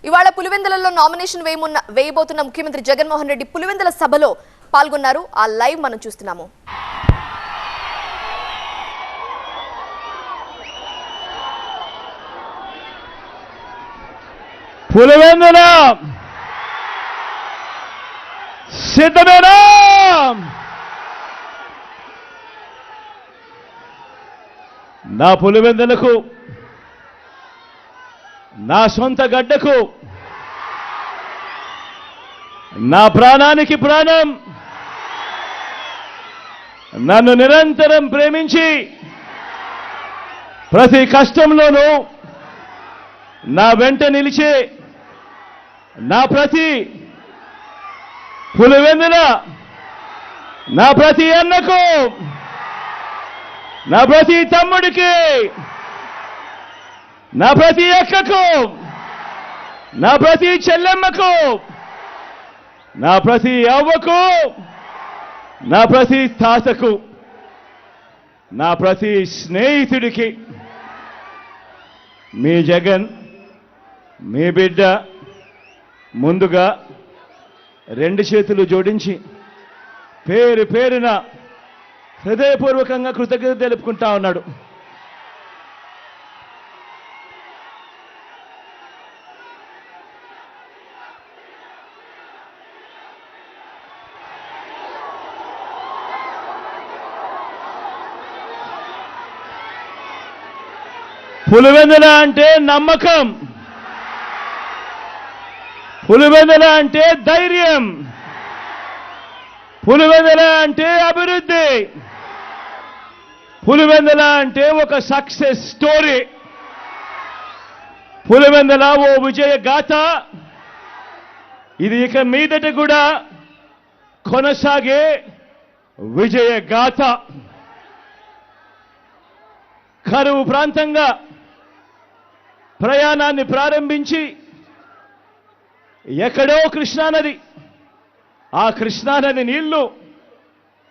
ఇవాళ పులివెందులలో నామినేషన్ వేయబోతున్న ముఖ్యమంత్రి జగన్మోహన్ రెడ్డి పులివెందుల సభలో పాల్గొన్నారు. ఆ లైవ్ మనం చూస్తున్నాము. పులివెందుల సిద్ధమేనా? నా పులివెందులకు, నా సొంత గడ్డకు, నా ప్రాణానికి ప్రాణం, నన్ను నిరంతరం ప్రేమించి ప్రతి కష్టంలోనూ నా వెంట నిలిచే నా ప్రతి పులివెందుల, నా ప్రతి అన్నకు, నా ప్రతి తమ్ముడికి, నా ప్రతి అక్కకు, నా ప్రతి చెల్లెమ్మకు, నా ప్రతి అవ్వకు, నా ప్రతి తాతకు, నా ప్రతి స్నేహితుడికి మీ జగన్, మీ బిడ్డ ముందుగా రెండు చేతులు జోడించి పేరు పేరున హృదయపూర్వకంగా కృతజ్ఞత తెలుపుకుంటా ఉన్నాడు. పులివెందుల అంటే నమ్మకం, పులివెందుల అంటే ధైర్యం, పులివెందుల అంటే అభివృద్ధి, పులివెందుల అంటే ఒక సక్సెస్ స్టోరీ, పులివెందుల ఓ విజయ గాథ. ఇది ఇక మీదట కూడా కొనసాగే విజయ గాథ. కరువు ప్రాంతంగా ప్రయాణాన్ని ప్రారంభించి ఎక్కడో కృష్ణానది, ఆ కృష్ణానది నీళ్లు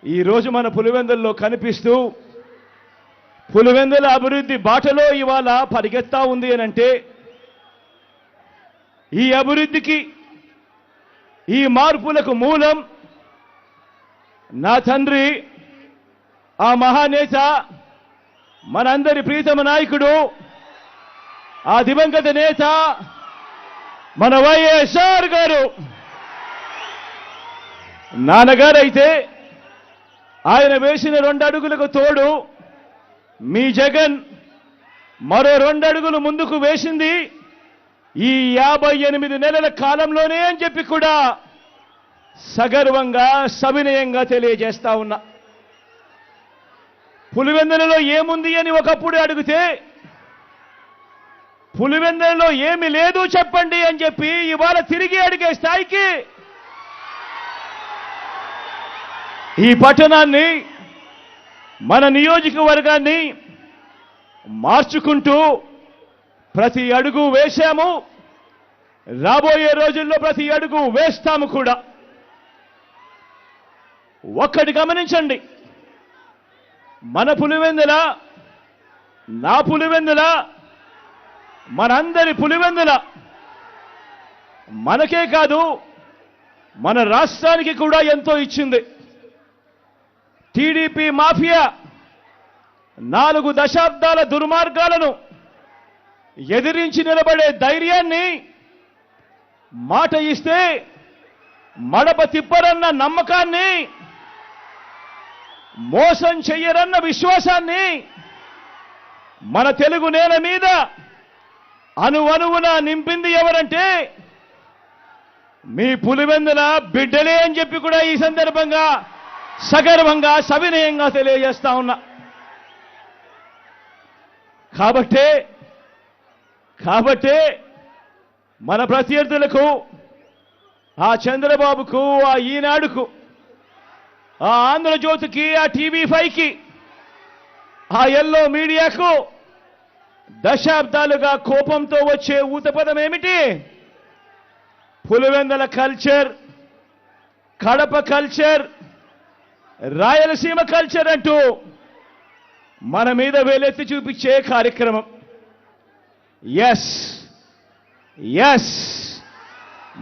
ఈరోజు మన పులివెందుల్లో కనిపిస్తూ పులివెందుల అభివృద్ధి బాటలో ఇవాళ పరిగెత్తా ఉంది అనంటే, ఈ అభివృద్ధికి, ఈ మార్పులకు మూలం నా తండ్రి, ఆ మహానేత, మనందరి ప్రీతమ నాయకుడు, ఆ దివంగత నేత మన వైఎస్ఆర్ గారు. నాన్నగారైతే ఆయన వేసిన 2 అడుగులకు తోడు మీ జగన్ మరో 2 అడుగులు ముందుకు వేసింది ఈ 58 నెలల కాలంలోనే అని చెప్పి కూడా సగర్వంగా, సవినయంగా తెలియజేస్తా ఉన్నా. పులివెందులలో ఏముంది అని ఒకప్పుడు అడిగితే, పులివెందులలో ఏమి లేదు చెప్పండి అని చెప్పి ఇవాళ తిరిగి అడిగే స్థాయికి ఈ పట్టణాన్ని, మన నియోజకవర్గాన్ని మార్చుకుంటూ ప్రతి అడుగు వేశాము. రాబోయే రోజుల్లో ప్రతి అడుగు వేస్తాము కూడా. ఒక్కటి గమనించండి, మన పులివెందుల, నా పులివెందుల, మనందరి పులివెందుల మనకే కాదు మన రాష్ట్రానికి కూడా ఎంతో ఇచ్చింది. టీడీపీ మాఫియా 4 దశాబ్దాల దుర్మార్గాలను ఎదిరించి నిలబడే ధైర్యాన్ని, మాట ఇస్తే మడప తిప్పరన్న నమ్మకాన్ని, మోసం చెయ్యరన్న విశ్వాసాన్ని మన తెలుగు నేల మీద అణువణువున నింపింది ఎవరంటే మీ పులివెందుల బిడ్డలే అని చెప్పి కూడా ఈ సందర్భంగా సగర్వంగా, సవినయంగా తెలియజేస్తా ఉన్నా. కాబట్టే మన ప్రత్యర్థులకు, ఆ చంద్రబాబుకు, ఆ ఈనాడుకు, ఆ ఆంధ్రజ్యోతికి, ఆ టీవీ5కి, ఆ ఎల్లో మీడియాకు దశాబ్దాలుగా కోపంతో వచ్చే ఊతపదం ఏమిటి? Pulivendula culture, Kadapa culture, Rayalaseema culture అంటూ మన మీద వేలెత్తి చూపించే కార్యక్రమం. ఎస్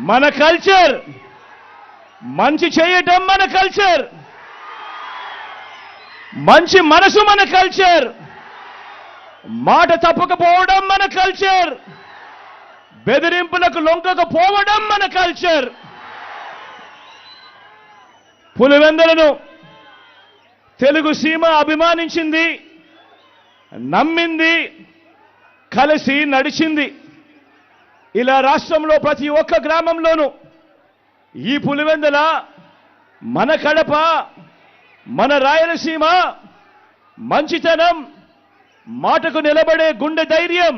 మన కల్చర్, మంచి చేయటం మన కల్చర్, మంచి మనసు మన కల్చర్, మాట తప్పకపోవడం మన కల్చర్, బెదిరింపులకు లొంగకపోవడం మన కల్చర్. పులివెందులను తెలుగు సీమ అభిమానించింది, నమ్మింది, కలిసి నడిచింది. ఇలా రాష్ట్రంలో ప్రతి ఒక్క గ్రామంలోనూ ఈ పులివెందుల, మన కడప, మన రాయలసీమ మంచితనం, మాటకు నిలబడే గుండె ధైర్యం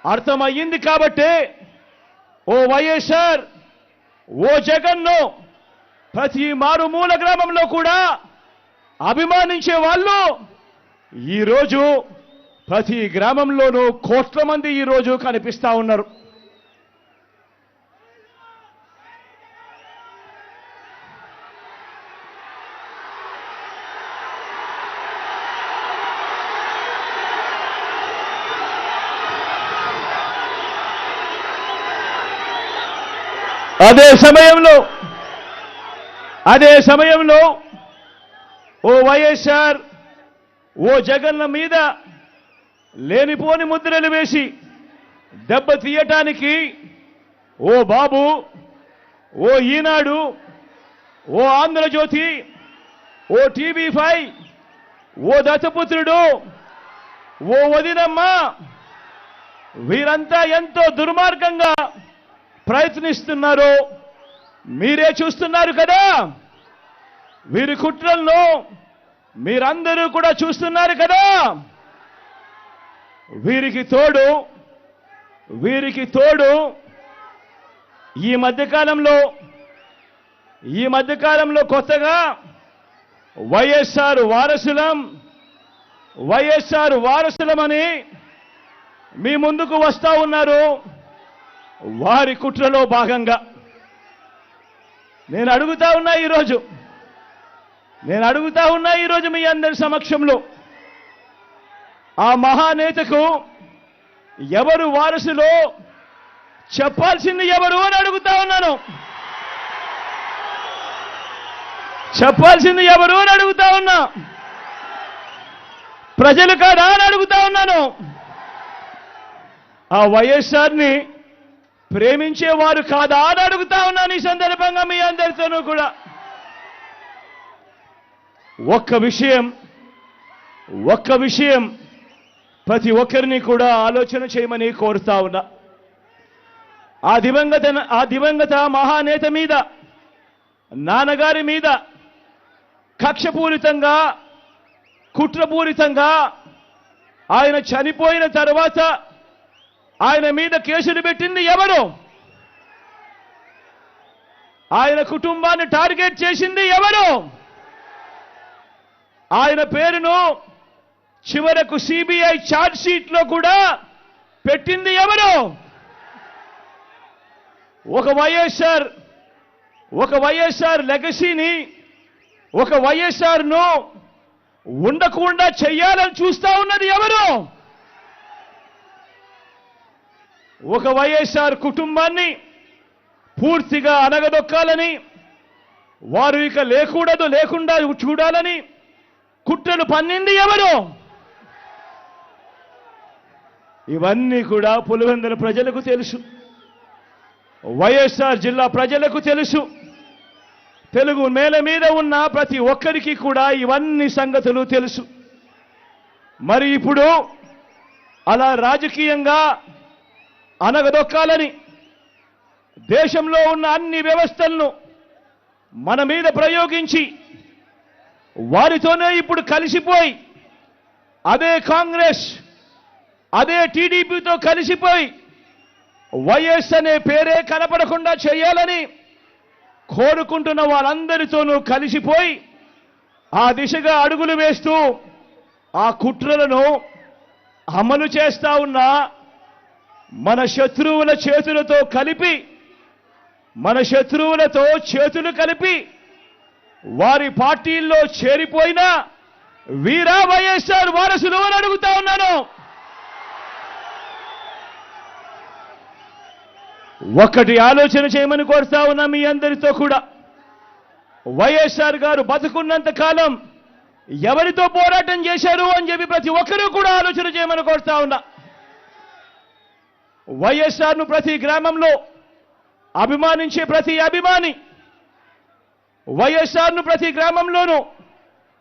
అర్థమయ్యింది. కాబట్టే ఓ వైఎస్ఆర్, ఓ జగన్ను ప్రతి మారుమూల గ్రామంలో కూడా అభిమానించే వాళ్ళు ఈరోజు ప్రతి గ్రామంలోనూ కోట్ల మంది ఈరోజు కనిపిస్తా ఉన్నారు. అదే సమయంలో ఓ వైఎస్ఆర్, ఓ జగన్ల మీద లేనిపోని ముద్రలు వేసి దెబ్బ తీయటానికి ఓ బాబు, ఓ ఈనాడు, ఓ ఆంధ్రజ్యోతి, ఓ టీవీ5, ఓ దత్తపుత్రుడు, ఓ వదినమ్మ, వీరంతా ఎంతో దుర్మార్గంగా ప్రయత్నిస్తున్నారో మీరే చూస్తున్నారు కదా. వీరి కుట్రలను మీరందరూ కూడా చూస్తున్నారు కదా. వీరికి తోడు ఈ మధ్యకాలంలో కొత్తగా వైఎస్ఆర్ వారసులమని మీ ముందుకు వస్తా ఉన్నారు. వారి కుట్రలో భాగంగా నేను అడుగుతా ఉన్నా ఈరోజు మీ అందరి సమక్షంలో, ఆ మహానేతకు ఎవరు వారసులో చెప్పాల్సింది ఎవరు అని అడుగుతా ఉన్నాను. చెప్పాల్సింది ఎవరు అని అడుగుతా ఉన్నా. ప్రజలు కాదా అని అడుగుతా ఉన్నాను. ఆ వైఎస్ఆర్ని ప్రేమించేవారు కాదా అని అడుగుతా ఉన్నాను. ఈ సందర్భంగా మీ అందరితోనూ కూడా ఒక్క విషయం ప్రతి ఒక్కరిని కూడా ఆలోచన చేయమని కోరుతా ఉన్నా. ఆ దివంగత మహానేత మీద, నాన్నగారి మీద కక్షపూరితంగా, కుట్రపూరితంగా ఆయన చనిపోయిన తర్వాత ఆయన మీద కేసులు పెట్టింది ఎవరు? ఆయన కుటుంబాన్ని టార్గెట్ చేసింది ఎవరు? ఆయన పేరును చివరకు సిబిఐ ఛార్జ్ షీట్లో కూడా పెట్టింది ఎవరు? ఒక వైఎస్ఆర్ లెగసీని, ఒక వైఎస్ఆర్ను ఉండకుండా చెయ్యాలని చూస్తా ఉన్నది ఎవరు? ఒక వైఎస్ఆర్ కుటుంబాన్ని పూర్తిగా అనగదొక్కాలని, వారు ఇక లేకుండా చూడాలని కుట్రలు పన్నింది ఎవరు? ఇవన్నీ కూడా పులివెందుల ప్రజలకు తెలుసు, వైఎస్ఆర్ జిల్లా ప్రజలకు తెలుసు. తెలుగు నేల మీద ఉన్న ప్రతి ఒక్కరికి కూడా ఇవన్నీ సంగతులు తెలుసు. మరి ఇప్పుడు అలా రాజకీయంగా అనగదొక్కాలని దేశంలో ఉన్న అన్ని వ్యవస్థలను మన మీద ప్రయోగించి వారితోనే ఇప్పుడు కలిసిపోయి, అదే కాంగ్రెస్, అదే టీడీపీతో కలిసిపోయి వైఎస్ అనే పేరే కనపడకుండా చేయాలని కోరుకుంటున్న వాళ్ళందరితోనూ కలిసిపోయి ఆ దిశగా అడుగులు వేస్తూ ఆ కుట్రలను అమలు చేస్తా ఉన్న మన శత్రువుల చేతులతో చేతులు కలిపి వారి పార్టీల్లో చేరిపోయిన వీరా వైఎస్ఆర్ వారసులు అని అడుగుతా ఉన్నాను. ఒక్కటి ఆలోచన చేయమని కోరుతా ఉన్నా మీ అందరితో కూడా. వైఎస్ఆర్ గారు బతుకున్నంత కాలం ఎవరితో పోరాటం చేశారు అని చెప్పి ప్రతి ఒక్కరూ కూడా ఆలోచన చేయమని కోరుతా ఉన్నా. వైఎస్ఆర్ను ప్రతి గ్రామంలో అభిమానించే ప్రతి అభిమాని, వైఎస్ఆర్ను ప్రతి గ్రామంలోనూ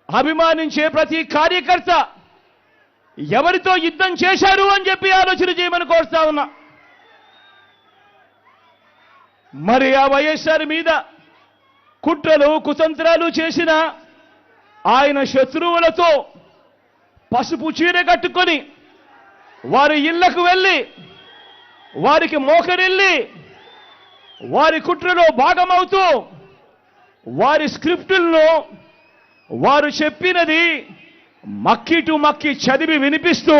అభిమానించే ప్రతి కార్యకర్త ఎవరితో యుద్ధం చేశారు అని చెప్పి ఆలోచన చేయమని కోరుతా ఉన్నా. మరి ఆ వైఎస్ఆర్ మీద కుట్రలు కుతంత్రాలు చేసిన ఆయన శత్రువులతో పసుపు చీర కట్టుకొని వారి ఇళ్లకు వెళ్ళి వారికి మోకరిల్లి వారి కుట్రలో భాగమవుతూ వారి స్క్రిప్టులను వారు చెప్పినది మక్కి టు మక్కి చదివి వినిపిస్తూ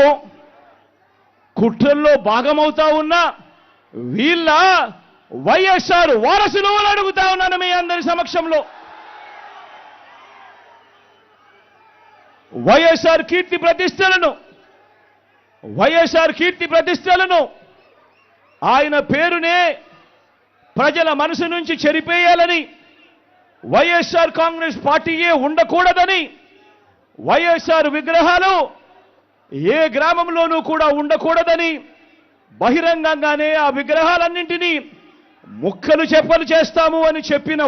కుట్రల్లో భాగమవుతా ఉన్న వీళ్ళ వైఎస్ఆర్ వారసులు అని అడుగుతా ఉన్నాను మీ అందరి సమక్షంలో. వైఎస్ఆర్ కీర్తి ప్రతిష్టలను ఆయన పేరునే ప్రజల మనసు నుంచి చెరిపేయాలని, వైఎస్ఆర్ కాంగ్రెస్ పార్టీయే ఉండకూడదని, వైఎస్ఆర్ విగ్రహాలు ఏ గ్రామంలోనూ కూడా ఉండకూడదని బహిరంగంగానే ఆ విగ్రహాలన్నింటినీ ముక్కలు చెప్పలు చేస్తాము అని చెబుతున్న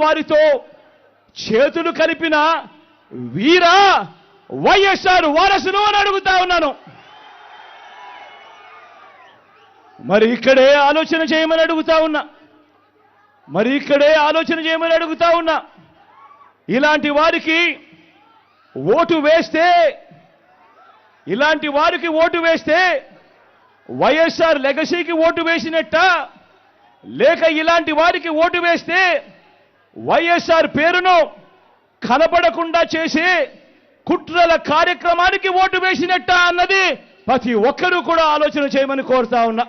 వారితో చేతులు కలిపిన వీరా వైఎస్ఆర్ వారసులు అని అడుగుతా ఉన్నాను. మరి ఇక్కడే ఆలోచన చేయమని అడుగుతా ఉన్నా. ఇలాంటి వారికి ఓటు వేస్తే వైఎస్ఆర్ లెగసీకి ఓటు వేసినట్ట, లేక ఇలాంటి వారికి ఓటు వేస్తే వైఎస్ఆర్ పేరును కనపడకుండా చేసే కుట్రల కార్యక్రమానికి ఓటు వేసినట్ట అన్నది ప్రతి ఒక్కరూ కూడా ఆలోచన చేయమని కోరుతా ఉన్నా.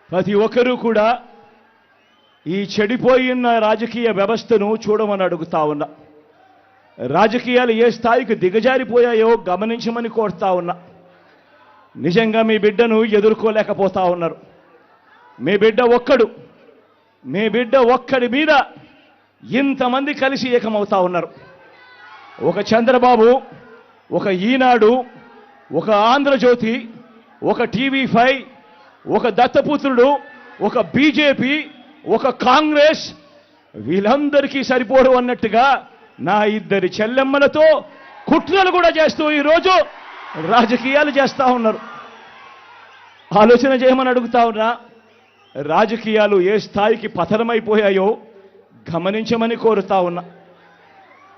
ప్రతి ఒక్కరూ కూడా ఈ చెడిపోయిన రాజకీయ వ్యవస్థను చూడమని అడుగుతా ఉన్నా. రాజకీయాలు ఏ స్థాయికి దిగజారిపోయాయో గమనించమని కోరుతా ఉన్నా. నిజంగా మీ బిడ్డను ఎదుర్కోలేకపోతా ఉన్నారు. మీ బిడ్డ ఒక్కడి మీద ఇంతమంది కలిసి ఏకమవుతా ఉన్నారు. ఒక చంద్రబాబు, ఒక ఈనాడు, ఒక ఆంధ్రజ్యోతి, ఒక టీవీ5, ఒక దత్తపుత్రుడు, ఒక బీజేపీ, ఒక కాంగ్రెస్, వీళ్ళందరికీ సరిపోరు అన్నట్టుగా నా ఇద్దరి చెల్లెమ్మలతో కుట్రలు కూడా చేస్తూ ఈరోజు రాజకీయాలు చేస్తా ఉన్నారు. ఆలోచన చేయమని అడుగుతా ఉన్నా. రాజకీయాలు ఏ స్థాయికి పతనమైపోయాయో గమనించమని కోరుతా ఉన్నా.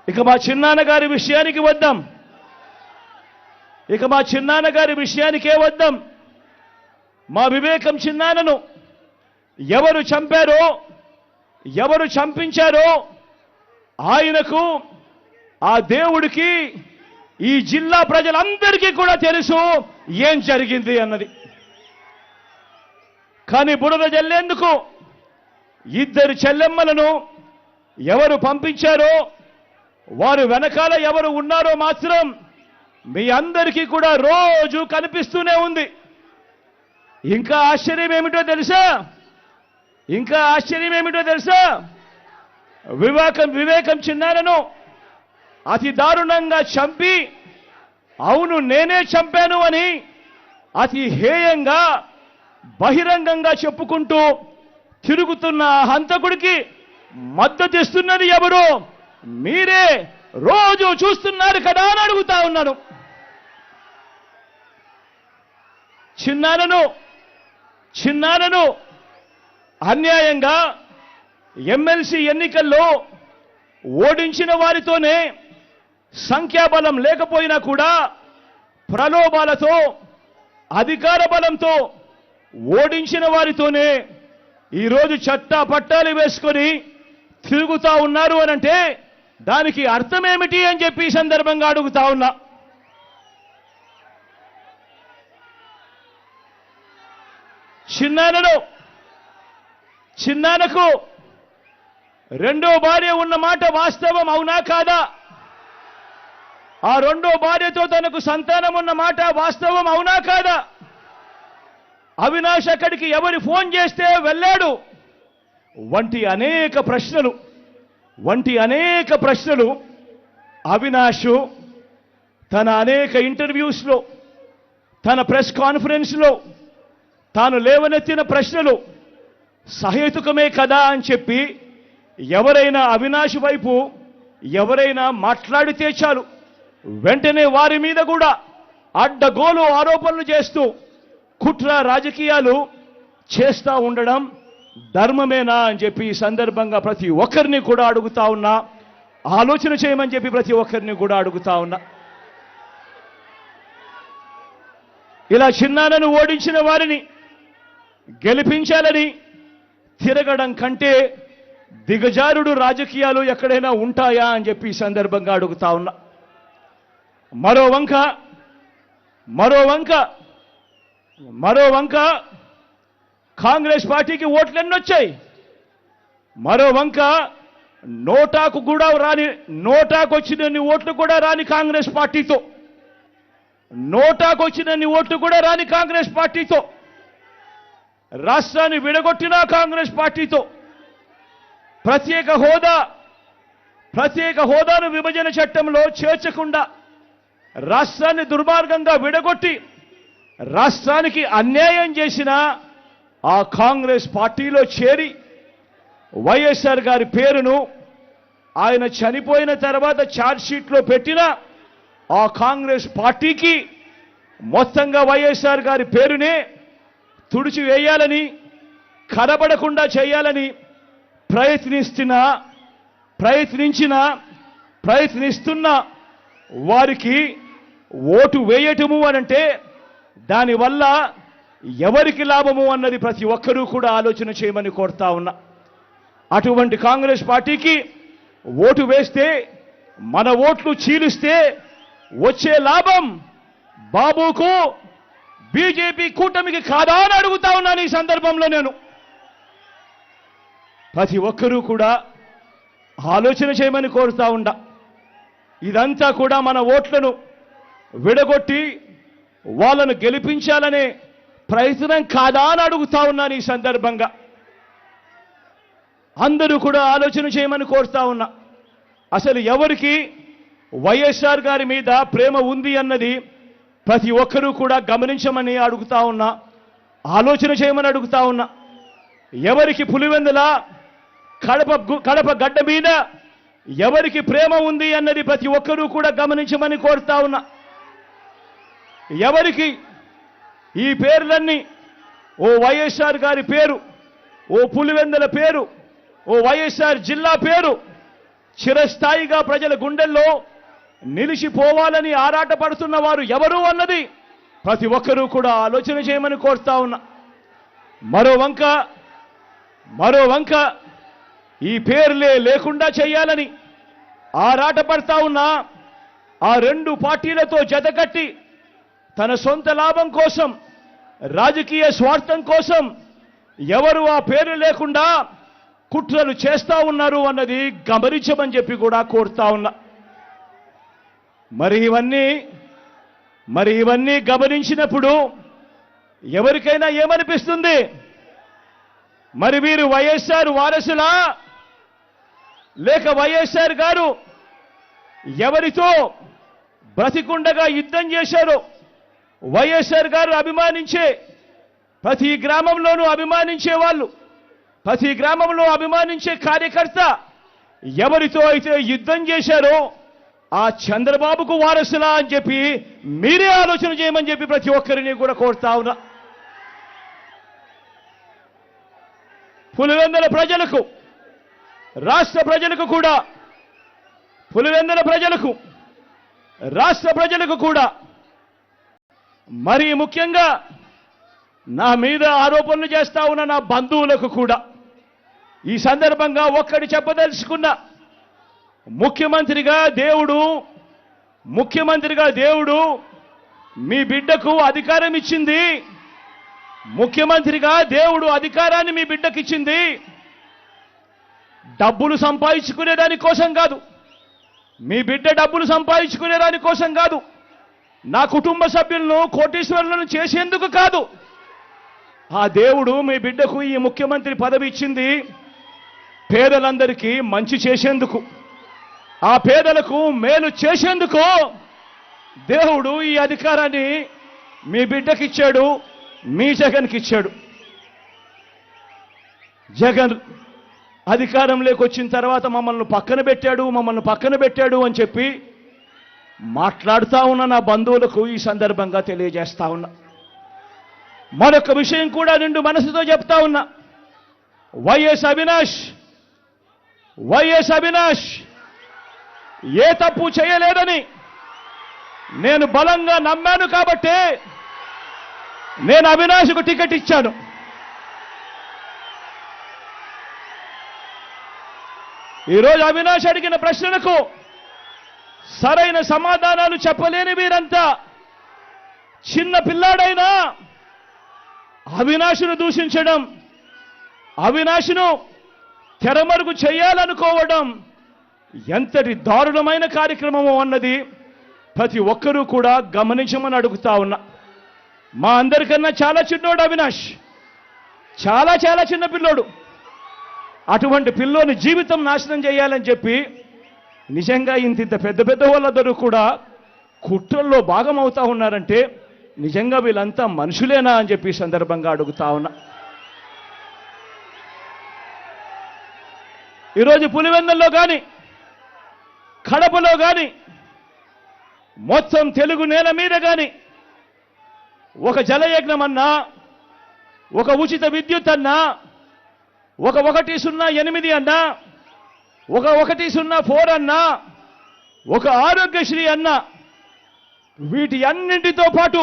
ఇక మా చిన్నాన్నగారి విషయానికే వద్దాం. మా వివేకం చిన్నాన్నను ఎవరు చంపారో, ఎవరు చంపించారో ఆయనకు, ఆ దేవుడికి, ఈ జిల్లా ప్రజలందరికీ కూడా తెలుసు ఏం జరిగింది అన్నది. కానీ బురద జల్లేందుకు ఇద్దరు చెల్లెమ్మలను ఎవరు పంపించారో, వారు వెనకాల ఎవరు ఉన్నారో మాత్రం మీ అందరికీ కూడా రోజు కనిపిస్తూనే ఉంది. ఇంకా ఆశ్చర్యం ఏమిటో తెలుసా? వివేకం చిన్నారను అతి దారుణంగా చంపి, అవును నేనే చంపాను అని అతి హేయంగా బహిరంగంగా చెప్పుకుంటూ తిరుగుతున్న హంతకుడికి మద్దతు ఇస్తున్నది ఎవరు? మీరే రోజు చూస్తున్నారు కదా అని అడుగుతా ఉన్నాను. చిన్నారను అన్యాయంగా ఎమ్మెల్సీ ఎన్నికల్లో ఓడించిన వారితోనే, సంఖ్యాబలం లేకపోయినా కూడా ప్రలోభాలతో, అధికార బలంతో ఓడించిన వారితోనే ఈరోజు చట్టా పట్టాలు వేసుకొని తిరుగుతా ఉన్నారు అనంటే దానికి అర్థమేమిటి అని చెప్పి ఈ సందర్భంగా అడుగుతా ఉన్నా. చిన్నానకు రెండో భార్య ఉన్న మాట వాస్తవం అవునా కాదా? ఆ రెండో భార్యతో తనకు సంతానం ఉన్న మాట వాస్తవం అవునా కాదా? అవినాష్ అక్కడికి ఎవరి ఫోన్ చేస్తే వెళ్ళాడు వంటి అనేక ప్రశ్నలు అవినాష్ తన అనేక ఇంటర్వ్యూస్లో, తన ప్రెస్ కాన్ఫరెన్స్లో తాను లేవనెత్తిన ప్రశ్నలు సహేతుకమే కదా అని చెప్పి ఎవరైనా అవినాష్ వైపు ఎవరైనా మాట్లాడితే చాలు వెంటనే వారి మీద కూడా అడ్డగోలు ఆరోపణలు చేస్తూ కుట్ర రాజకీయాలు చేస్తూ ఉండడం ధర్మమేనా అని చెప్పి ఈ సందర్భంగా ప్రతి ఒక్కరిని కూడా అడుగుతా ఉన్నా. ఆలోచన చేయమని చెప్పి ప్రతి ఒక్కరిని కూడా అడుగుతా ఉన్నా. ఇలా చిన్నాన్నను ఓడించిన వారిని గెలిపించాలని తిరగడం కంటే దిగజారుడు రాజకీయాలు ఎక్కడైనా ఉంటాయా అని చెప్పి ఈ సందర్భంగా అడుగుతా ఉన్నా. మరో వంక కాంగ్రెస్ పార్టీకి ఓట్లు ఎన్నొచ్చాయి. మరో వంక నోటాకు వచ్చినన్ని ఓట్లు కూడా రాని కాంగ్రెస్ పార్టీతో, రాష్ట్రాన్ని విడగొట్టిన కాంగ్రెస్ పార్టీతో, ప్రత్యేక హోదాను విభజన చట్టంలో చేర్చకుండా రాష్ట్రాన్ని దుర్మార్గంగా విడగొట్టి రాష్ట్రానికి అన్యాయం చేసిన ఆ కాంగ్రెస్ పార్టీలో చేరి వైఎస్ఆర్ గారి పేరును ఆయన చనిపోయిన తర్వాత ఛార్జ్షీట్లో పెట్టిన ఆ కాంగ్రెస్ పార్టీకి మొత్తంగా వైఎస్ఆర్ గారి పేరునే తుడిచివేయాలని, కనబడకుండా చేయాలని ప్రయత్నిస్తున్న వారికి ఓటు వేయటము అనంటే దానివల్ల ఎవరికి లాభము అన్నది ప్రతి ఒక్కరూ కూడా ఆలోచన చేయమని కోరుతా ఉన్నా. అటువంటి కాంగ్రెస్ పార్టీకి ఓటు వేస్తే, మన ఓట్లు చీలిస్తే వచ్చే లాభం బాబుకు, బీజేపీ కూటమికి కాదా అని అడుగుతా ఉన్నాను. ఈ సందర్భంలో నేను ప్రతి ఒక్కరూ కూడా ఆలోచన చేయమని కోరుతా ఉండా. ఇదంతా కూడా మన ఓట్లను విడగొట్టి వాళ్ళను గెలిపించాలనే ప్రయత్నం కాదా అని అడుగుతా ఉన్నాను. ఈ సందర్భంగా అందరూ కూడా ఆలోచన చేయమని కోరుతా ఉన్నా. అసలు ఎవరికి వైఎస్ఆర్ గారి మీద ప్రేమ ఉంది అన్నది ప్రతి ఒక్కరూ కూడా గమనించమని అడుగుతా ఉన్నా, ఆలోచన చేయమని అడుగుతా ఉన్నా. ఎవరికి పులివెందుల కడప గడ్డ మీద ఎవరికి ప్రేమ ఉంది అన్నది ప్రతి ఒక్కరూ కూడా గమనించమని కోరుతా ఉన్నా. ఎవరికి ఈ పేర్లన్నీ, ఓ వైఎస్ఆర్ గారి పేరు, ఓ పులివెందుల పేరు, ఓ వైఎస్ఆర్ జిల్లా పేరు చిరస్థాయిగా ప్రజల గుండెల్లో నిలిచిపోవాలని ఆరాటపడుతున్న వారు ఎవరు అన్నది ప్రతి ఒక్కరూ కూడా ఆలోచన చేయమని కోరుతా ఉన్నా. మరో వంక ఈ పేర్లే లేకుండా చేయాలని ఆరాటపడతా ఉన్నా ఆ రెండు పార్టీలతో జతకట్టి తన సొంత లాభం కోసం, రాజకీయ స్వార్థం కోసం ఎవరు ఆ పేరు లేకుండా కుట్రలు చేస్తా ఉన్నారు అన్నది గమనించమని చెప్పి కూడా కోరుతా ఉన్నా. మరి ఇవన్నీ గమనించినప్పుడు ఎవరికైనా ఏమనిపిస్తుంది? మరి వీరు వైఎస్ఆర్ వారసులా, లేక వైఎస్ఆర్ గారు ఎవరితో బ్రతికుండగా యుద్ధం చేశారో, వైఎస్ఆర్ గారు అభిమానించే ప్రతి గ్రామంలోనూ అభిమానించే వాళ్ళు, ప్రతి గ్రామంలో అభిమానించే కార్యకర్త ఎవరితో అయితే యుద్ధం చేశారో ఆ చంద్రబాబుకు వారసులా అని చెప్పి మీరే ఆలోచన చేయమని చెప్పి ప్రతి ఒక్కరిని కూడా కోరుతా ఉన్నా. పులివెందుల ప్రజలకు, రాష్ట్ర ప్రజలకు కూడా, పులివెందుల ప్రజలకు, రాష్ట్ర ప్రజలకు కూడా, మరీ ముఖ్యంగా నా మీద ఆరోపణలు చేస్తా ఉన్న నా బంధువులకు కూడా ఈ సందర్భంగా ఒక్కటి చెప్పదలుచుకున్నా. ముఖ్యమంత్రిగా దేవుడు మీ బిడ్డకు అధికారం ఇచ్చింది. ముఖ్యమంత్రిగా దేవుడు అధికారాన్ని మీ బిడ్డకిచ్చింది డబ్బులు సంపాదించుకునే దానికోసం కాదు, మీ బిడ్డ డబ్బులు సంపాదించుకునే దానికోసం కాదు, నా కుటుంబ సభ్యులను కోటీశ్వరులను చేసేందుకు కాదు. ఆ దేవుడు మీ బిడ్డకు ఈ ముఖ్యమంత్రి పదవి ఇచ్చింది పేదలందరికీ మంచి చేసేందుకు, ఆ పేదలకు మేలు చేసేందుకు దేవుడు ఈ అధికారాన్ని మీ బిడ్డకిచ్చాడు, మీ జగన్కి ఇచ్చాడు. జగన్ అధికారంలోకి వచ్చిన తర్వాత మమ్మల్ని పక్కన పెట్టాడు అని చెప్పి మాట్లాడుతూ ఉన్న నా బంధువులకు ఈ సందర్భంగా తెలియజేస్తా ఉన్నా. మరొక విషయం కూడా నిండు మనసుతో చెప్తా ఉన్నా. వైఎస్ అవినాష్ ఏ తప్పు చేయలేదని నేను బలంగా నమ్మాను కాబట్టే నేను అవినాష్కు టికెట్ ఇచ్చాను. ఈరోజు అవినాష్ అడిగిన ప్రశ్నలకు సరైన సమాధానాలు చెప్పలేని వీరంతా చిన్న పిల్లాడైనా అవినాష్ను దూషించడం, అవినాష్ను తెరమరుగు చేయాలనుకోవడం ఎంతటి దారుణమైన కార్యక్రమమో అన్నది ప్రతి ఒక్కరూ కూడా గమనించమని అడుగుతా ఉన్నా. మా అందరికన్నా చాలా చిన్నోడు అవినాష్, చాలా చాలా చిన్న పిల్లోడు. అటువంటి పిల్లోని జీవితం నాశనం చేయాలని చెప్పి నిజంగా ఇంత పెద్ద వాళ్ళందరూ కూడా కుట్రల్లో భాగం అవుతా ఉన్నారంటే నిజంగా వీళ్ళంతా మనుషులేనా అని చెప్పి సందర్భంగా అడుగుతా ఉన్నా. ఈరోజు పులివెందుల్లో కానీ కడపలో కానీ మొత్తం తెలుగు నేల మీద కానీ ఒక జలయజ్ఞం అన్నా, ఒక ఉచిత విద్యుత్ అన్నా, ఒక 108 అన్నా, ఒక 104 అన్నా, ఒక ఆరోగ్యశ్రీ అన్నా, వీటి అన్నింటితో పాటు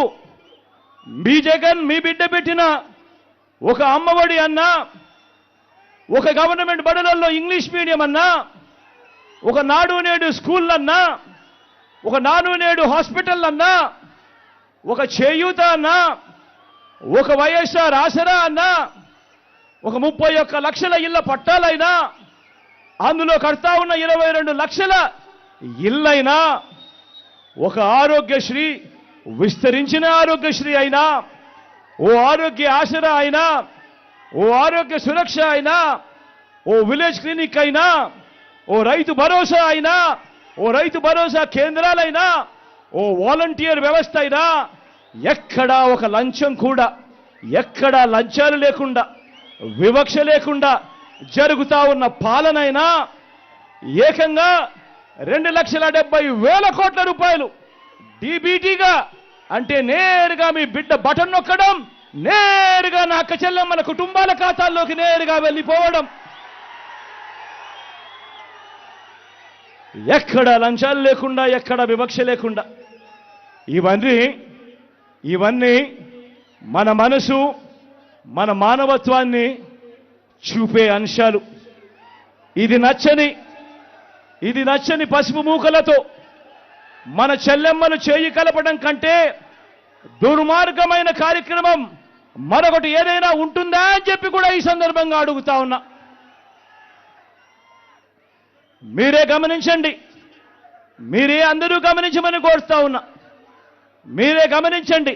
మీ జగన్ మీ బిడ్డ పెట్టిన ఒక అమ్మఒడి అన్నా, ఒక గవర్నమెంట్ బడులలో ఇంగ్లీష్ మీడియం అన్నా, ఒక నాడు నేడు స్కూల్ అన్నా, ఒక నాడు నేడు హాస్పిటల్ అన్నా, ఒక చేయూత అన్నా, ఒక వైఎస్ఆర్ ఆసరా అన్నా, ఒక 31 లక్షల ఇళ్ల పట్టాలైనా, అందులో కడతా ఉన్న 22 లక్షల ఇళ్ళైనా, ఒక ఆరోగ్యశ్రీ విస్తరించిన ఆరోగ్యశ్రీ అయినా, ఓ ఆరోగ్య ఆసరా అయినా, ఓ ఆరోగ్య సురక్ష అయినా, ఓ విలేజ్ క్లినిక్ అయినా, ఓ రైతు భరోసా అయినా, ఓ రైతు భరోసా కేంద్రాలైనా, ఓ వాలంటీర్ వ్యవస్థ అయినా, ఎక్కడా ఒక లంచం కూడా, ఎక్కడా లంచాలు లేకుండా, వివక్ష లేకుండా జరుగుతా ఉన్న పాలనైనా ఏకంగా 2,70,000 కోట్ల రూపాయలు డీబీటీగా, అంటే నేరుగా మీ బిడ్డ బటన్ నొక్కడం, నేరుగా నా అక్క చెల్లెమ్మల కుటుంబాల ఖాతాల్లోకి నేరుగా వెళ్ళిపోవడం, ఎక్కడ లంచాలు లేకుండా, ఎక్కడ వివక్ష లేకుండా, ఇవన్నీ మన మనసు, మన మానవత్వాన్ని చూపే అంశాలు. ఇది నచ్చని పసుపు మూకలతో మన చెల్లెమ్మలు చేయి కలపడం కంటే దుర్మార్గమైన కార్యక్రమం మరొకటి ఏదైనా ఉంటుందా అని చెప్పి కూడా ఈ సందర్భంగా అడుగుతా ఉన్నా. మీరే గమనించండి, మీరే అందరూ గమనించమని కోరుతా ఉన్నా. మీరే గమనించండి,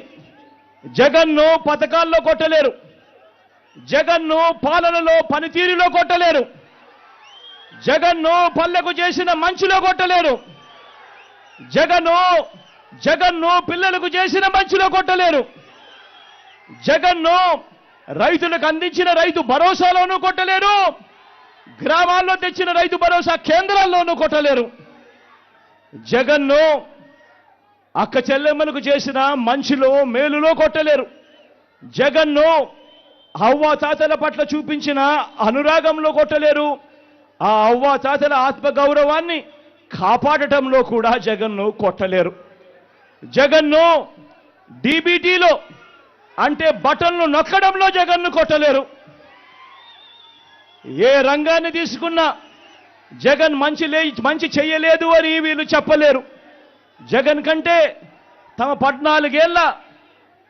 జగన్ను పథకాల్లో కొట్టలేరు, జగన్ను పాలనలో పనితీరులో కొట్టలేరు, జగన్ను పల్లెకు చేసిన మంచిలో కొట్టలేరు, జగన్ను పిల్లలకు చేసిన మంచిలో కొట్టలేరు, జగన్ను రైతులకు అందించిన రైతు భరోసాలోనూ కొట్టలేరు, గ్రామాల్లో తెచ్చిన రైతు భరోసా కేంద్రాల్లోనూ కొట్టలేరు. జగన్ను అక్క చెల్లెమ్మలకు చేసిన మంచిలో మేలులో కొట్టలేరు. జగన్ను అవ్వ తాతల పట్ల చూపించిన అనురాగంలో కొట్టలేరు. ఆ అవ్వ తాతల ఆత్మగౌరవాన్ని కాపాడటంలో కూడా జగన్ను కొట్టలేరు. జగన్ను డీబీటీలో, అంటే బటన్లు నొక్కడంలో జగన్ను కొట్టలేరు. ఏ రంగాన్ని తీసుకున్నా జగన్ మంచి చెయ్యలేదు అని వీళ్ళు చెప్పలేరు. జగన్ కంటే తమ 14 ఏళ్ల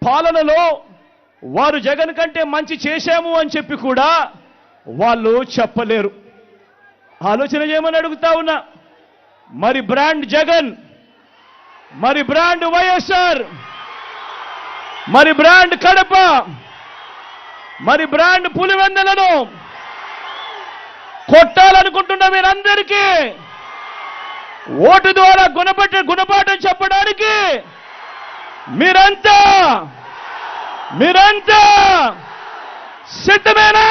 పాలనలో వారు జగన్ కంటే మంచి చేశాము అని చెప్పి కూడా వాళ్ళు చెప్పలేరు. ఆలోచన చేయమని అడుగుతా ఉన్నా. మరి బ్రాండ్ జగన్, మరి బ్రాండ్ వైఎస్ఆర్, మరి బ్రాండ్ కడప, మరి బ్రాండ్ పులివెందులను కొట్టాలనుకుంటున్న మీరందరికీ ఓటు ద్వారా గుణపాఠం చెప్పడానికి మీరంతా సిద్ధమేనా?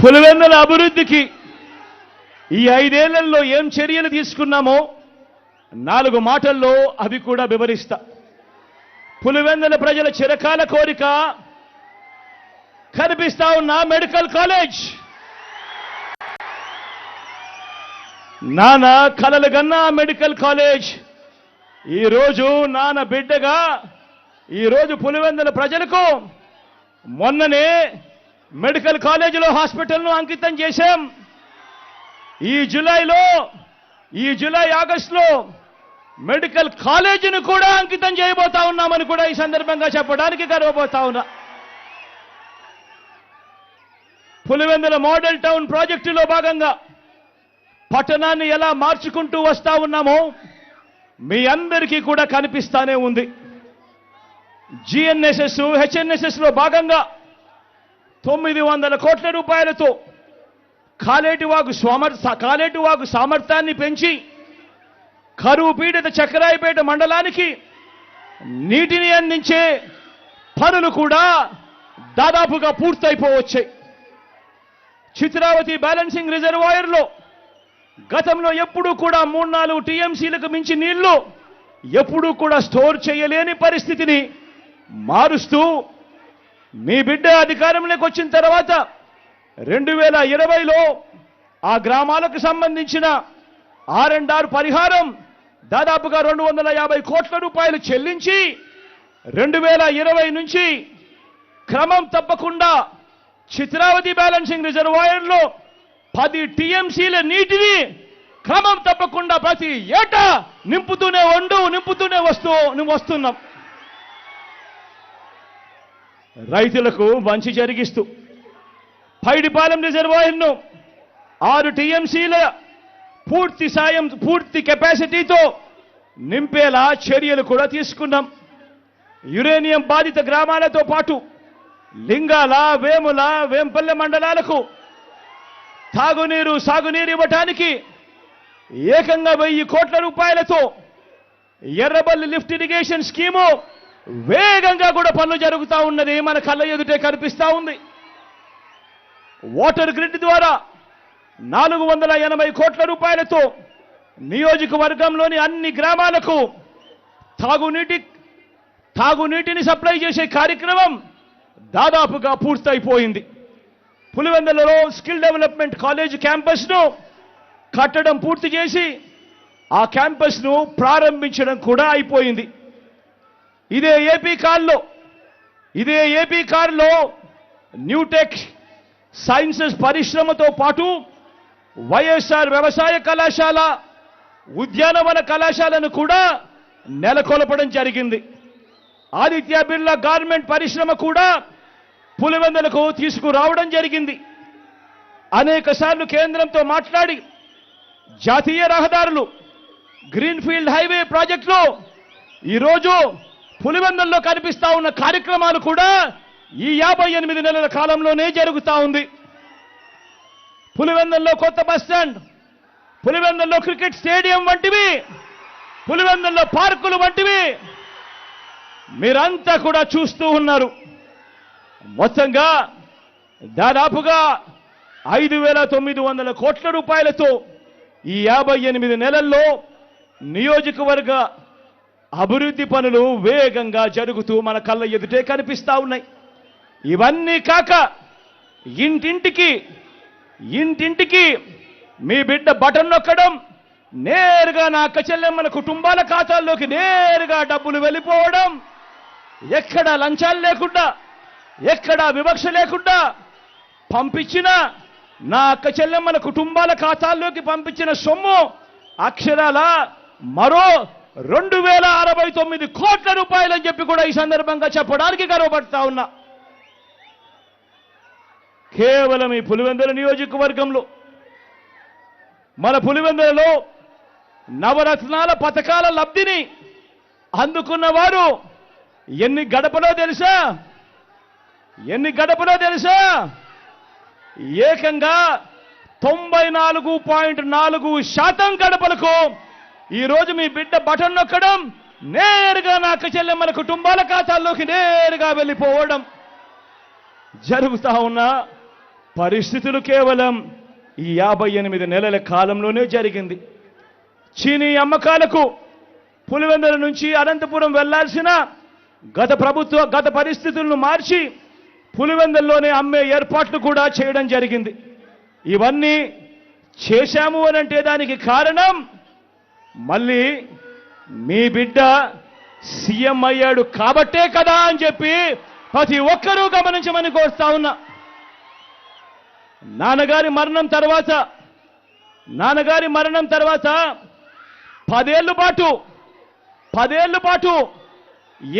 పులివెందుల అభివృద్ధికి ఈ 5 ఏళ్లలో ఏం చర్యలు తీసుకున్నామో 4 మాటల్లో అవి కూడా వివరిస్తా. పులివెందుల ప్రజల చిరకాల కోరిక కనిపిస్తా ఉన్న మెడికల్ కాలేజ్. నాన్న కలలు గన్నా మెడికల్ కాలేజ్ ఈరోజు నాన్న బిడ్డగా ఈరోజు పులివెందుల ప్రజలకు మొన్ననే మెడికల్ కాలేజీలో హాస్పిటల్ను అంకితం చేశాం. ఈ జూలై ఆగస్టులో మెడికల్ కాలేజీని కూడా అంకితం చేయబోతా ఉన్నామని కూడా ఈ సందర్భంగా చెప్పడానికి గర్వపోతా ఉన్నా. పులివెందుల మోడల్ టౌన్ ప్రాజెక్టులో భాగంగా పట్టణాన్ని ఎలా మార్చుకుంటూ వస్తా ఉన్నామో మీ అందరికీ కూడా కనిపిస్తానే ఉంది. జిఎన్ఎస్ఎస్, హెచ్ఎన్ఎస్ఎస్ లో భాగంగా 900 కోట్ల రూపాయలతో కాలేటివాగు సామర్థ్యాన్ని పెంచి కరువు పీడిత చక్రాయపేట మండలానికి నీటిని అందించే పనులు కూడా దాదాపుగా పూర్తయిపోవచ్చాయి. చిత్రావతి బ్యాలెన్సింగ్ రిజర్వాయర్లో గతంలో ఎప్పుడూ కూడా 3-4 టీఎంసీలకు మించి నీళ్లు ఎప్పుడూ కూడా స్టోర్ చేయలేని పరిస్థితిని మారుస్తూ మీ బిడ్డ అధికారంలోకి వచ్చిన తర్వాత 2020లో ఆ గ్రామాలకు సంబంధించిన R&R పరిహారం దాదాపుగా 250 కోట్ల రూపాయలు చెల్లించి 2020 నుంచి క్రమం తప్పకుండా చిత్రావతి బ్యాలెన్సింగ్ రిజర్వాయర్లో 10 టీఎంసీల నీటిని క్రమం తప్పకుండా ప్రతి ఏటా నింపుతూనే వస్తున్నాం. రైతులకు మంచి జరిగిస్తూ పైడిపాలెం రిజర్వాయర్ను 6 టీఎంసీల పూర్తి కెపాసిటీతో నింపేలా చర్యలు కూడా తీసుకున్నాం. యురేనియం బాధిత గ్రామాలతో పాటు లింగాల, వేముల, వేంపల్లె మండలాలకు తాగునీరు, సాగునీరు ఇవ్వటానికి ఏకంగా 1000 కోట్ల రూపాయలతో ఎర్రబల్లి లిఫ్ట్ ఇరిగేషన్ స్కీము వేగంగా కూడా పనులు జరుగుతూ ఉన్నది మన కళ్ళ ఎదుటే కనిపిస్తా ఉంది. వాటర్ గ్రిడ్ ద్వారా 480 కోట్ల రూపాయలతో నియోజకవర్గంలోని అన్ని గ్రామాలకు తాగునీటిని సప్లై చేసే కార్యక్రమం దాదాపుగా పూర్తయిపోయింది. పులివెందులలో స్కిల్ డెవలప్మెంట్ కాలేజ్ క్యాంపస్ను కట్టడం పూర్తి చేసి ఆ క్యాంపస్ను ప్రారంభించడం కూడా అయిపోయింది. ఇదే ఏపీ కార్లో న్యూటెక్ సైన్సెస్ పరిశ్రమతో పాటు వైఎస్ఆర్ వ్యవసాయ కళాశాల, ఉద్యానవన కళాశాలను కూడా నెలకొల్పడం జరిగింది. ఆదిత్య బిర్లా గార్మెంట్ పరిశ్రమ కూడా పులివెందులకు తీసుకురావడం జరిగింది. అనేక సార్లు కేంద్రంతో మాట్లాడి జాతీయ రహదారులు, గ్రీన్ఫీల్డ్ హైవే ప్రాజెక్టులో ఈరోజు పులివెందుల్లో కనిపిస్తా ఉన్న కార్యక్రమాలు కూడా ఈ 58 నెలల కాలంలోనే జరుగుతూ ఉంది. పులివెందుల్లో కొత్త బస్టాండ్, పులివెందుల్లో క్రికెట్ స్టేడియం వంటివి, పులివెందుల్లో పార్కులు వంటివి మీరంతా కూడా చూస్తూ ఉన్నారు. మొత్తంగా దాదాపుగా 5,900 కోట్ల రూపాయలతో ఈ 58 నెలల్లో నియోజకవర్గ అభివృద్ధి పనులు వేగంగా జరుగుతూ మన కళ్ళ ఎదుటే కనిపిస్తా ఉన్నాయి. ఇవన్నీ కాక ఇంటింటికి మీ బిడ్డ బటన్ నొక్కడం, నేరుగా నా అక్క చెల్లెమ్మల కుటుంబాల ఖాతాల్లోకి నేరుగా డబ్బులు వెళ్ళిపోవడం, ఎక్కడా లంచాలు లేకుండా, ఎక్కడా వివక్ష లేకుండా పంపించిన నా అక్క చెల్లెమ్మల కుటుంబాల ఖాతాల్లోకి పంపించిన సొమ్ము అక్షరాల మరో 2069 కోట్ల రూపాయలని చెప్పి కూడా ఈ సందర్భంగా చెప్పడానికి గర్వపడతా ఉన్నా. కేవలం ఈ పులివెందుల నియోజకవర్గంలో మన పులివెందులలో నవరత్నాల పథకాల లబ్ధిని అందుకున్న వారు ఎన్ని గడపలో తెలుసా? ఏకంగా 94.4% గడపలకు ఈరోజు మీ బిడ్డ బటన్ నొక్కడం, నేరుగా నా అక్క చెల్లెమ్మల కుటుంబాల ఖాతాల్లోకి నేరుగా వెళ్ళిపోవడం జరుగుతా ఉన్న పరిస్థితులు కేవలం ఈ 58 నెలల కాలంలోనే జరిగింది. చీనీ అమ్మకాలకు పులివెందుల నుంచి అనంతపురం వెళ్లాల్సిన గత పరిస్థితులను మార్చి పులివెందుల్లోనే అమ్మే ఏర్పాట్లు కూడా చేయడం జరిగింది. ఇవన్నీ చేశాము అనంటే దానికి కారణం మళ్ళీ మీ బిడ్డ సీఎం అయ్యాడు కాబట్టే కదా అని చెప్పి ప్రతి ఒక్కరూ గమనించమని కోరుతా ఉన్నా. నాన్నగారి మరణం తర్వాత 10 ఏళ్ల పాటు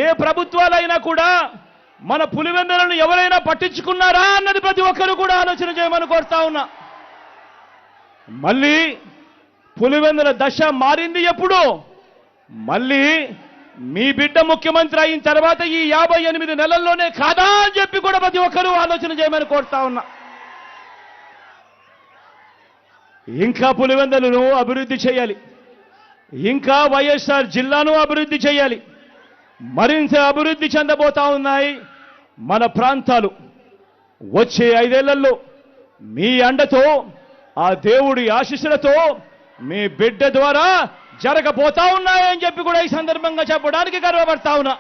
ఏ ప్రభుత్వాలైనా కూడా మన పులివెందులను ఎవరైనా పట్టించుకున్నారా అన్నది ప్రతి ఒక్కరూ కూడా ఆలోచన చేయమని కోరుతా ఉన్నా. మళ్ళీ పులివెందుల దశ మారింది ఎప్పుడు? మళ్ళీ మీ బిడ్డ ముఖ్యమంత్రి అయిన తర్వాత ఈ 58 నెలల్లోనే కాదా అని చెప్పి కూడా ప్రతి ఒక్కరూ ఆలోచన చేయమని కోరుతా ఉన్నా. ఇంకా పులివెందులను అభివృద్ధి చేయాలి, ఇంకా వైఎస్ఆర్ జిల్లాను అభివృద్ధి చేయాలి. మరింత అభివృద్ధి చెందబోతా ఉన్నాయి మన ప్రాంతాలు. వచ్చే 5 ఏళ్లలో మీ అండతో, ఆ దేవుడి ఆశీస్సులతో మీ బిడ్డ ద్వారా జరగబోతా ఉన్నాయని చెప్పి కూడా ఈ సందర్భంగా చెప్పడానికి గర్వపడతా ఉన్నా.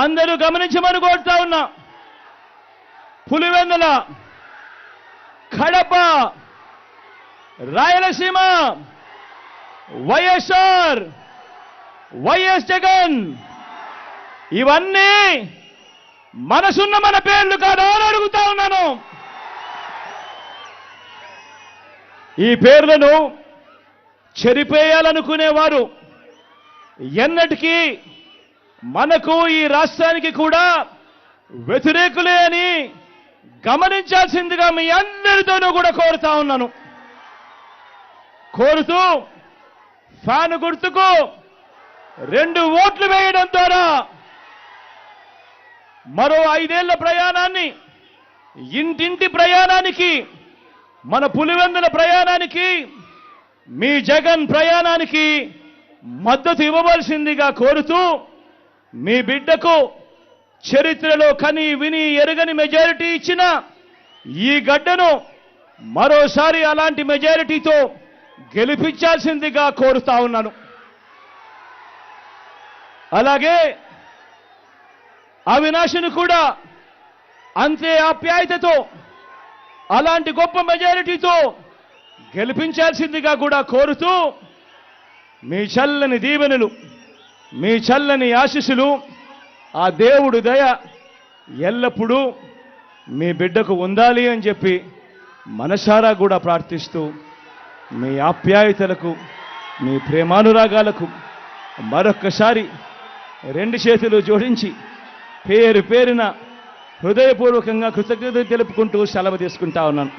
అందరూ గమనించమని కోరుతా ఉన్నా. పులివెందుల, కడప, రాయలసీమ, వైఎస్ఆర్, వైఎస్ జగన్, ఇవన్నీ మనసున్న మన పేర్లు కాదా అని అడుగుతా ఉన్నాను. ఈ పేర్లను చెరిపేయాలనుకునేవారు ఎన్నటికీ మనకు, ఈ రాష్ట్రానికి కూడా వ్యతిరేకులే అని గమనించాల్సిందిగా మీ అందరితోనూ కూడా కోరుతా ఉన్నాను. కోరుతూ ఫ్యాన్ గుర్తుకు 2 ఓట్లు వేయడం ద్వారా మరో 5 ఏళ్ల ప్రయాణాన్ని, ఇంటింటి ప్రయాణానికి, మన పులివెందుల ప్రయాణానికి, మీ జగన్ ప్రయాణానికి మద్దతు ఇవ్వవలసిందిగా కోరుతూ, మీ బిడ్డకు చరిత్రలో కని విని ఎరుగని మెజారిటీ ఇచ్చిన ఈ గడ్డను మరోసారి అలాంటి మెజారిటీతో గెలిపించాల్సిందిగా కోరుతా ఉన్నాను. అలాగే అవినాష్ను కూడా అంతే ఆప్యాయతతో, అలాంటి గొప్ప మెజారిటీతో గెలిపించాల్సిందిగా కూడా కోరుతూ, మీ చల్లని దీవెనలు, మీ చల్లని ఆశీస్సులు, ఆ దేవుడి దయ ఎల్లప్పుడూ మీ బిడ్డకు ఉండాలి అని చెప్పి మనసారా కూడా ప్రార్థిస్తూ, మీ ఆప్యాయతలకు, మీ ప్రేమానురాగాలకు మరొక్కసారి 2 చేతులు జోడించి పేరు పేరున హృదయపూర్వకంగా కృతజ్ఞతలు తెలుపుకుంటూ సెలవు తీసుకుంటా ఉన్నాను.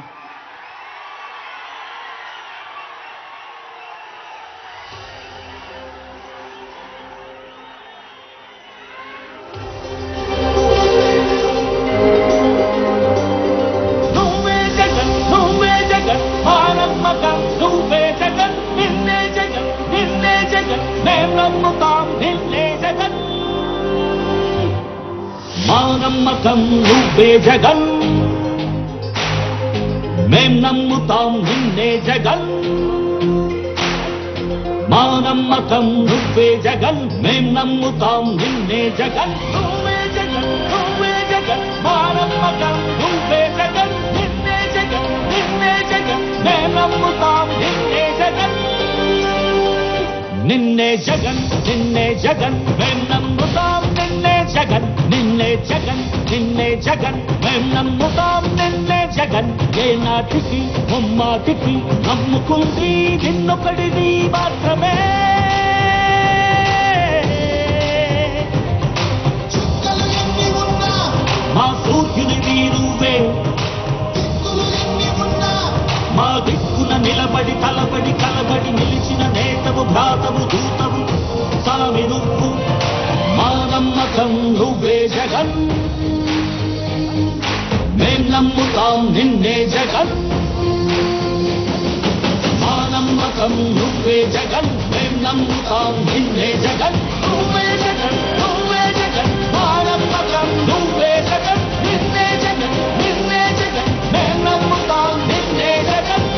నమ్మకం నువ్వే జగన్, మేం నమ్ముతాం నిన్నే జగన్. మా నమ్మకం నువ్వే జగన్, మేం నమ్ముతాం నిన్నే జగన్. నువ్వే జగన్, నువ్వే జగన్, మా నమ్మకం నువ్వే జగన్, నిన్నే జగన్, నిన్నే జగన్, మేం నమ్ముతాం నిన్నే జగన్. నిన్నే జగన్, నిన్నే జగన్, మేం నమ్ముతాం నిన్నే జగన్, నిన్నే నిన్నే జగన్ నిన్నే జగన్ మేం నమ్ముతాం నిన్నే జగన్ ఏ నాటికి ముమ్మాటికి నమ్ముకుంది నిన్నొకడిని మాత్రమే మా సూర్యుని నీరువే మా దిక్కున నిలబడి తలబడి కలబడి నిలిచిన నేతవు భ్రాతవు దూతవు సామి నువ్వు మా నమ్మకం నువ్వే జగన్ మేం నమ్ముతాం నిన్నే జగన్ మా నమ్మకం నువ్వే జగన్ మేం నమ్ముతాం నిన్నే జగన్ నువ్వే జగన్ నువ్వే జగన్ మా నమ్మకం నువ్వే జగన్ నిన్నే జగన్ నిన్నే జగన్ మేం నమ్ముతాం నిన్నే జగన్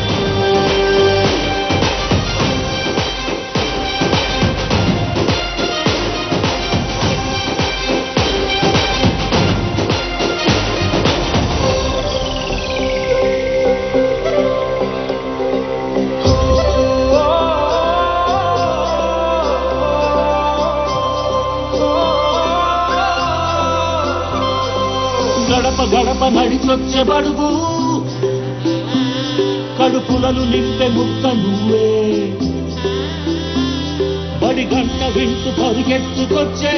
గడప గడప నడిచొచ్చే బడుగు కడుపులను నింపే ముక్క నువ్వే బడి గంట వింటూ పరిగెత్తుకొచ్చే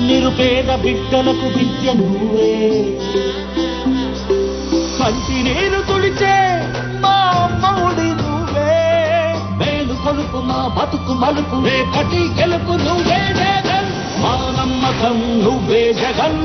నిరుపేద బిడ్డలకు విద్య నువ్వే కంటి నీరు తుడిచే మా అమ్మవుడి నువ్వే మేలు కొలుపు మా బతుకు మలుపు రేపటి గెలుపు నువ్వే జగన్ మా నమ్మకం నువ్వే జగన్